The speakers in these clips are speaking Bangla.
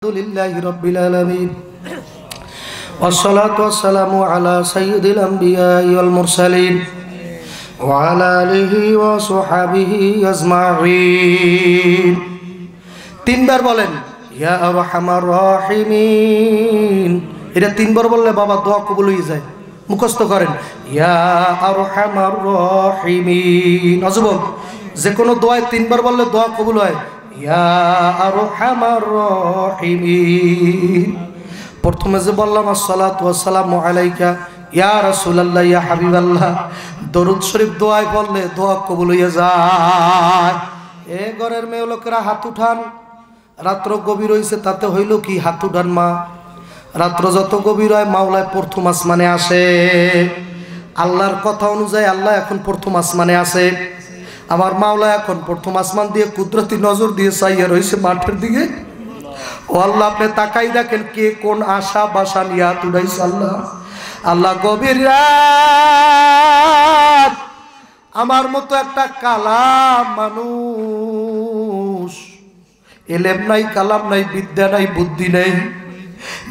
Alhamdulillahi Rabbil Alamin. Wassalatu wassalamu ala sayyidil anbiya'i wal mursalin wa ala alihi wa sahbihi ajma'in. তিনবার বলেন ইয়া আরহামার রাহিমিন। এটা তিনবার বললে বাবা দোয়া কবুল হয়ে যায়। মুখস্থ করেন ইয়া আরহামার রাহিমিন। অজব যে কোনো দোয়ায় তিনবার বললে দোয়া কবুল হয়। ইয়া আরহামার রাহিমিন। প্রথমে যে বললাম আসসালাতু ওয়াসসালামু আলাইকা ইয়া রাসূলুল্লাহ ইয়া হাবিবাল্লাহ, দরুদ শরীফ দোয়ায় বললে দোয়া কবুল হয়ে যায়। এ ঘরের মেয়ে লোকেরা হাত উঠান। রাত্র গভীর হয়েছে তাতে হইল কি? হাত উঠান মা। রাত্র যত গভীর হয় মাওলায় প্রথম আসমানে আসে। আল্লাহর কথা অনুযায়ী আল্লাহ এখন প্রথম আসমানে আসে। আমার মাওলা এখন প্রথম আসমান দিয়ে কুদরতি নজর দিয়ে চাইয়া রয়েছে মাঠের দিকে। ও আল্লাহ, আপনি তাকাই দেখেন কে কোন আশা বাসা নিয়ে হাত উঠাইছে। আল্লাহ আল্লাহ গভীর রাত, আমার মতো একটা কালাম মানুষ, এলেম নাই, কালাম নাই, বিদ্যা নাই, বুদ্ধি নেই,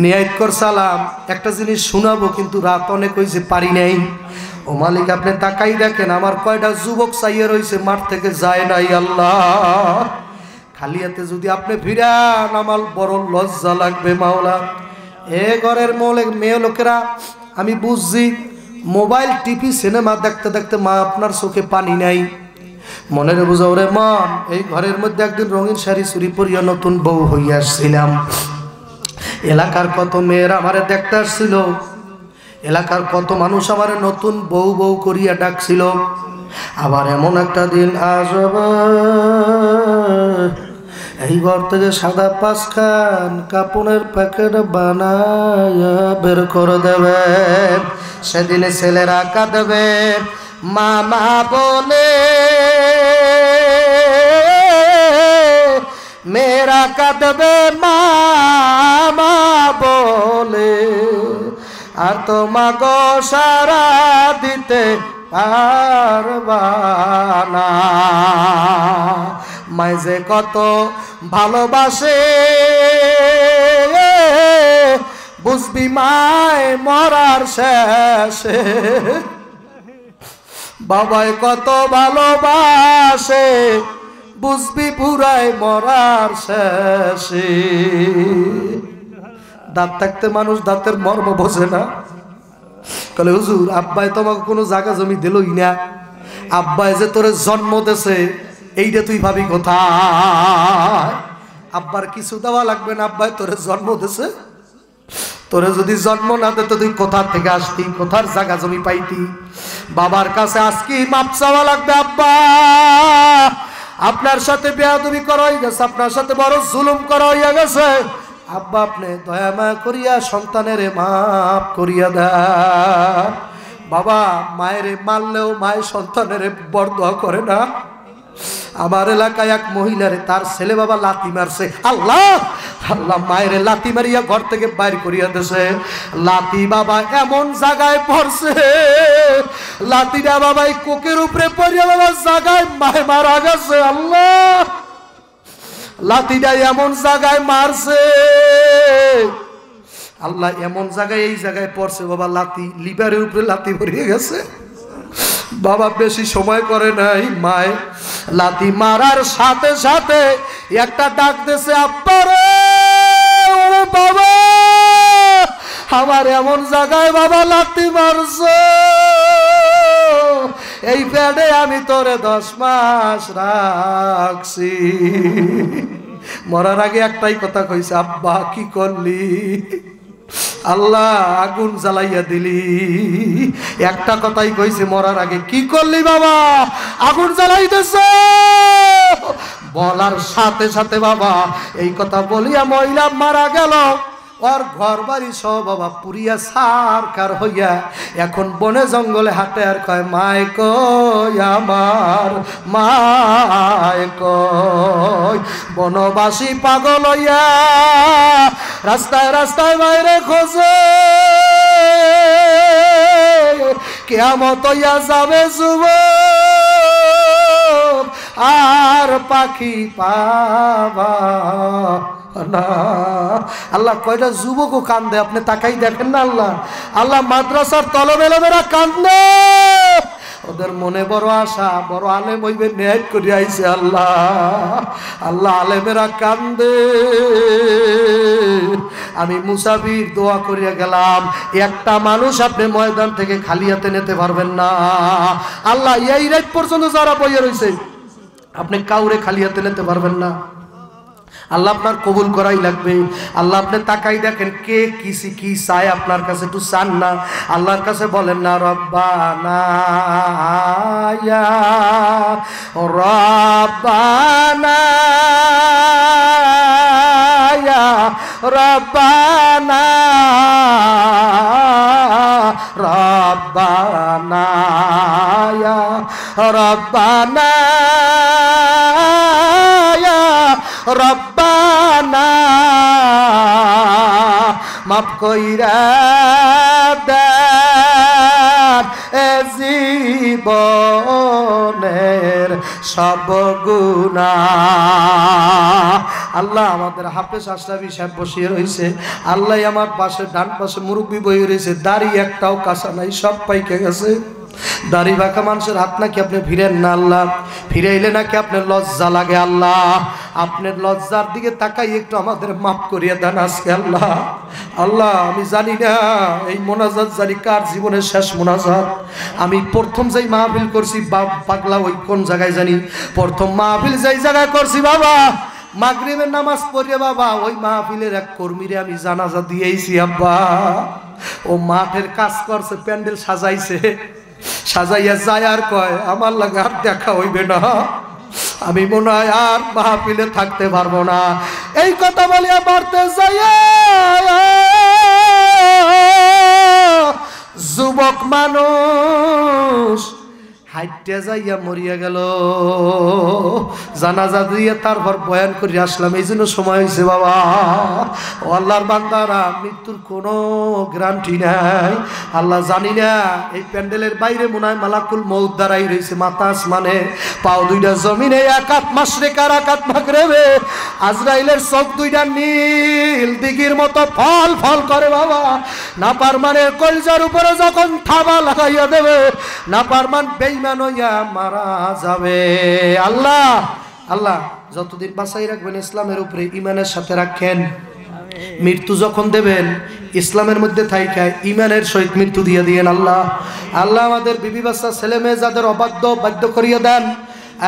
নিয়াত কর সালাম একটা জিনিস শোনাবো, কিন্তু রাত অনেক হয়েছে পারি নাই। ও মালিক, আপনি তাকাই দেখেন আমার কয়টা যুবক চাইয়ে রয়েছে মাঠ থেকে যায় নাই। আল্লাহ খালি হাতে যদি আপনি ফিরান আমার বড় লজ্জা লাগবে মাওলা। এ ঘরের মেয়ে লোকেরা আমি বুঝছি মোবাইল টিভি সিনেমা দেখতে দেখতে মা আপনার চোখে পানি নাই। মনের বুঝাও রে মন, এই ঘরের মধ্যে একদিন রঙিন শাড়ি চুরি পরিয়া নতুন বউ হইয়া আসছিলাম। এলাকার কত মেয়েরা আমারে দেখতে আসছিল, এলাকার কত মানুষ আমারে নতুন বউ বউ করিয়া ডাকছিল। আবার এমন একটা দিন আসবে এই ঘর থেকে সাদা পাঁচখান কাপড়ের প্যাকেট বানায়া বের করে দেবে। সেদিনে ছেলেরা কাঁদবে মামা বলে, মেয়েরা কাঁদবে মামা বলে, আর তোমা গো সারা দিতে পারবা না। মাই যে কত ভালোবাসে বুঝবি মায় মরার শেষে, বাবাই কত ভালোবাসে বুঝবি পুরাই মরার শেষে। দাঁত থাকতে মানুষ দাঁতের মর্ম বোঝে না। কলে হুজুর আব্বাই তোমাকে কোনো জায়গা জমি দিলই না, আব্বাই যে তোরে জন্ম দেছে এইটা তুই ভাবি কোথায়? আব্বার কিছু দেওয়া লাগবে না, আব্বাই তোরে জন্ম দেছে। তোরে যদি জন্ম না দিত তুই কোথা থেকে আসতি, কোথার জায়গা জমি পাইতি? বাবার কাছে আজকে মাপ চাওয়া লাগবে। আব্বা আপনার সাথে বেয়াদবি করা হয়ে গেছে, আপনার সাথে বড় জুলুম করা হইয়া গেছে। আব্বা আপনি দয়া মায়া করিয়া সন্তানের মাপ করিয়া দেন। বাবা মায়ের মারলেও মায়ের সন্তানের বরদোয়া করে না। আমার এলাকায় এক মহিলারে তার ছেলে বাবা লাথি মারছে। আল্লাহ আল্লাহ, মায়ের লাথি মারিয়া ঘর থেকে বাইর করিয়া দিয়েছে। লাথি বাবা এমন জায়গায় পড়ছে, লাথিটা বাবাই কোকের উপরে পড়িয়া বাবা জায়গায় মায় মারা গেছে। আল্লাহ লাথিটা এমন জায়গায় মারছে, আল্লাহ এমন জায়গায় এই জায়গায় পড়ছে বাবা লাথি লিভারের উপরে লাথি ভরিয়ে গেছে। বাবা বেশি সময় করে নাই, মায় লাথি মারার সাথে সাথে একটা ডাক দিয়েছে, আব্বা রে বাবা আমার এমন জায়গায় বাবা লাথি মারছে, এই প্যাডে আমি তোরে 10 মাস রাখছি। মরার আগে একটাই কথা কইছে, আব্বা কি করলি? আল্লাহ আগুন জ্বালাইয়া দিলি। একটা কথাই কইছে মরার আগে, কি করলি বাবা? আগুন জ্বালাইতেছ। বলার সাথে সাথে বাবা এই কথা বলিয়া মহিলা মারা গেল। ওর ঘর বাড়ি সব বাবা পুরিয়া সারকার হইয়া এখন বনে জঙ্গলে হাঁটে আর কয় মায় কই আমার মায় কই। বনবাসী পাগল হইয়া রাস্তায় রাস্তায় বাইরে খোঁজে, কিয়ামত হইয়া যাবে যুবক আর পাখি পাবা না আল্লাহ কয়টা যুবকও কান্দে আপনি তাকাই দেখেন না আল্লাহ আল্লাহ মাদ্রাসার তলবেলামেরা কান্দে ওদের মনে বড় আশা বড় আলেম হইবে ন্যায় করে আইছে আল্লাহ আল্লাহ আলেমেরা কান্দে আমি মুসাফির দোয়া করিয়া গেলাম একটা মানুষ আপনি ময়দান থেকে খালি হাতে নিতে পারবেন না আল্লাহ এই রাত পর্যন্ত যারা বইয়া রয়েছে আপনি কাউরে খালি হাতে নিতে পারবেন না আল্লাহ আপনার কবুল করাই লাগবে আল্লাহ আপনি তাকাই দেখেন কে কি চায় আপনার কাছে একটু চান না আল্লাহর কাছে বলেন না রব্বানা ইয়া রব্বানা ইয়া রব্বানা রব্বানা ইয়া রব্বানা রব্বানা মাফ কইরা দেন এ জীবনের সব গুনাহ আল্লাহ আমাদের হাফেজ আশরাফি সাহেব বসিয়ে রয়েছে আল্লাহ আমার পাশে ডান পাশে মুরব্বী বইয়ে রয়েছে দাড়ি একটাও কাঁচা নাই সব পাইকে গেছে দাড়ি বাঁকা মানুষের হাত নাকি আপনি ফিরেন না আল্লাহ ফিরাইলে নাকি আপনার লজ্জা লাগে আল্লাহ আপনার লজ্জার দিকে তাকাই একটু আমাদের মাফ করিয়ে দেন আজকে আল্লাহ আল্লাহ আমি জানি না এই মোনাজাত জানি কার জীবনের শেষ মোনাজাত আমি প্রথম যেই মাহফিল করছি পাগলা ওই কোন জায়গায় জানি প্রথম মাহফিল যেই জায়গায় করছি বাবা মাগরিবের নামাজ পড়ে বাবা ওই মাহফিলের এক কর্মীরে আমি জানাজা দিয়েছি আব্বা ও মাঠের কাজ করছে প্যান্ডেল সাজাইছে সাজাইয়া যায় আর কয় আমার লাগে আর দেখা হইবে না আমি মনে হয় আর মাহফিলে থাকতে পারবো না এই কথা বলিয়া বাড়তে যাই যুবক মানুষ হাইটে যাইয়া মরিয়া গেল জানাজা দিয়ে তারপর বয়ান করে আসলাম এই জন্য সময় হয়েছে বাবা ও আল্লাহর বান্দারা মৃত্যুর কোনো গ্যারান্টি নাই আল্লাহ জানি না এই প্যান্ডেলের বাইরে মনে হয় মালাকুল মউত দাঁড়াই রয়েছে মাথা আসমানে পাও দুইটা জমিনে এক হাত মাশরিকা আর এক হাত মাগরিবে আজরাইলের চোখ দুইটা নীল দিঘির মতো ফল ফল করে বাবা নাফরমানের কলজার উপরে যখন থাবা লাগাইয়া দেবে নাফরমান বেঈমান হইয়া মারা যাবে আল্লাহ আল্লাহ যতদিন বাঁচাই রাখবেন ইসলামের উপরে ঈমানের সাথে রাখেন মৃত্যু যখন দেবেন ইসলামের মধ্যে থাইকা ঈমানের সহিত মৃত্যু দিয়ে দিয়েন আল্লাহ আল্লাহ আমাদের বিবি বাচ্চা ছেলে মেয়ে যাদের অবাধ্য বাধ্য করিয়ে দেন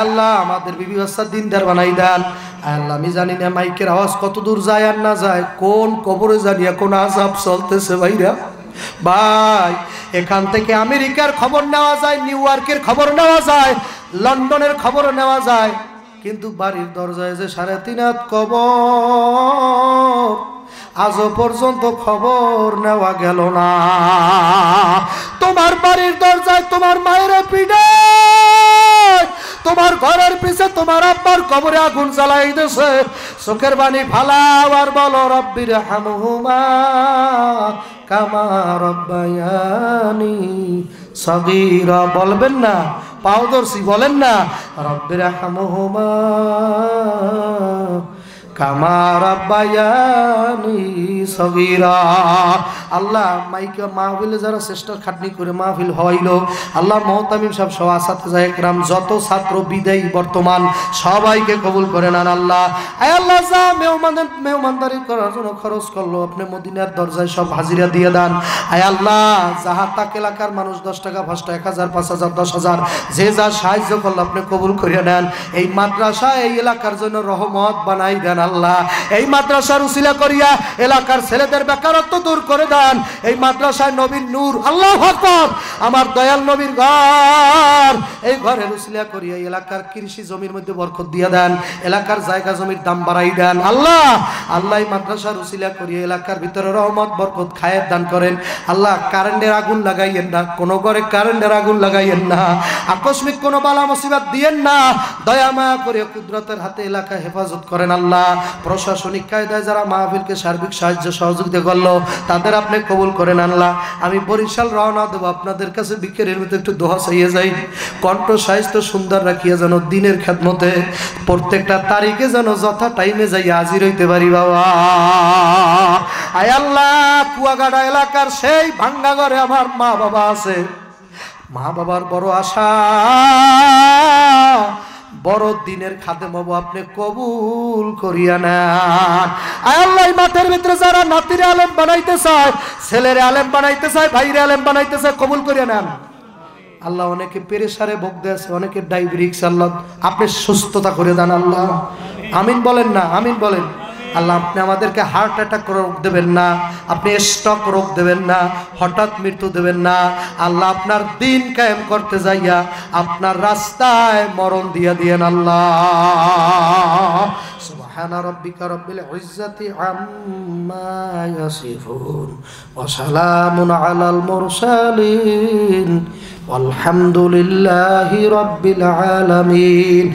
আল্লাহ আমাদের বিবি বাচ্চা দিনদার বানাই দেন আল্লাহ আমি জানি না মাইকের আওয়াজ কত দূর যায় আর না যায় কোন কবরে জানিয়া কোন আযাব চলতেছে ভাইরা ভাই এখান থেকে আমেরিকার খবর নেওয়া যায় নিউ ইয়র্কের খবর নেওয়া যায় লন্ডনের খবর নেওয়া যায় কিন্তু বাড়ির দরজায় যে 3.5 হাত কবর আজও পর্যন্ত খবর নেওয়া গেল না তোমার বাড়ির দরজায় তোমার মায়ের পিঠে তোমার ঘরের পিছে তোমার আব্বার কবরে আগুন জ্বালাই দিয়েছে চোখের পানি ফালাও আর বলো রব্বির হামহুমা কামা রব্বায়ানি সগীরা বলবেন না পাও ধরছি বলেন না রব্বির হামহুমা কামা রব্বায়ানি সগীরা আল্লাহ মাইকে মাহফিলে যারা চেষ্টা খাটনি করে মাহফিল হইল আল্লাহ মুহতামিম সাহেব সহ আসাতে একরাম যত ছাত্র বিদায়ী বর্তমান সবাইকে কবুল করে নেন আল্লাহ আয় আল্লাহ যা মেহমানদারি করার জন্য খরচ করলো আপনি মদিনার দরজায় সব হাজিরা দিয়ে দেন আয় আল্লাহ যাহা তাক এলাকার মানুষ 10 টাকা 5 টাকা 1000 5000 10000 যে যা সাহায্য করলো আপনি কবুল করে নেন এই মাদ্রাসা এই এলাকার জন্য রহমত বানাই দেন আল্লাহ এই মাদ্রাসার উসিলা করিয়া এলাকার ছেলেদের বেকারত্ব দূর করে দেন এই মাদ্রাসায় নবীর নূর আল্লাহু আকবার আমার দয়াল নবীর ঘর এই ঘরের উসিলা করিয়া এলাকার কৃষি জমির মধ্যে বরকত দিয়ে দেন এলাকার জায়গা জমির দাম বাড়াই দেন আল্লাহ আল্লাহ এই মাদ্রাসার উসিলা করিয়া এলাকার ভিতরে রহমত বরকত খায়ের দান করেন আল্লাহ কারেন্টের আগুন লাগাইয়েন না কোন ঘরে কারেন্টের আগুন লাগাইয়েন না আকস্মিক কোন বালা মুসিবত দিয়েন না দয়া মায়া করে কুদরতের হাতে এলাকা হেফাজত করেন আল্লাহ প্রশাসনিক কায়দায় যারা মাহফিলকে সার্বিক সাহায্য সহযোগিতা করলো তাদের আপনি কবুল করেন আল্লাহ। আমি বরিশাল রওনা দেব, আপনাদের কাছে বিকেলের মধ্যে একটু দোয়া চাইয়ে যাই, কণ্ঠ স্বাস্থ্য সুন্দর রাখিয়া যেন দিনের খেদমতে প্রত্যেকটা তারিখে যেন যথা টাইমে যাই হাজির হইতে পারি বাবা। আয় আল্লাহ, কুয়াকাটা এলাকার সেই ভাঙ্গা ঘরে আমার মা বাবা আছে, মা বাবার বড় আশা, বড় দিনের খাদেম হবো, আপনি কবুল করিয়া নেন। আয় আল্লাহ, মাঠের ভিতরে যারা নাতিরে আলেম বানাইতে চায়, ছেলের আলেম বানাইতে চায়, ভাইরে আলেম বানাইতে চায়, কবুল করিয়া নেন আল্লাহ। অনেকে পেরেসারে ভোগতে আছে, অনেকে ডায়াবেটিস, আল্লাহ আপনি সুস্থতা করে দেন আল্লাহ। আমিন বলেন না, আমিন বলেন। আল্লাহ আপনি আমাদেরকে হার্ট অ্যাটাক রোগ দেবেন না, আপনি স্ট্রোক রোগ দেবেন না, হঠাৎ মৃত্যু দেবেন না আল্লাহ। আপনার দিন কায়েম করতে যাইয়া আপনার রাস্তায় মরণ দিয়া দিয়েন আল্লাহ। সুবহানা রাব্বিকা রাব্বিল ইজ্জাতি আম্মা ইয়াসিফুন ওয়া সালামুন আলাল মুরসালিন ওয়ালহামদুলিল্লাহি রাব্বিল আলামিন।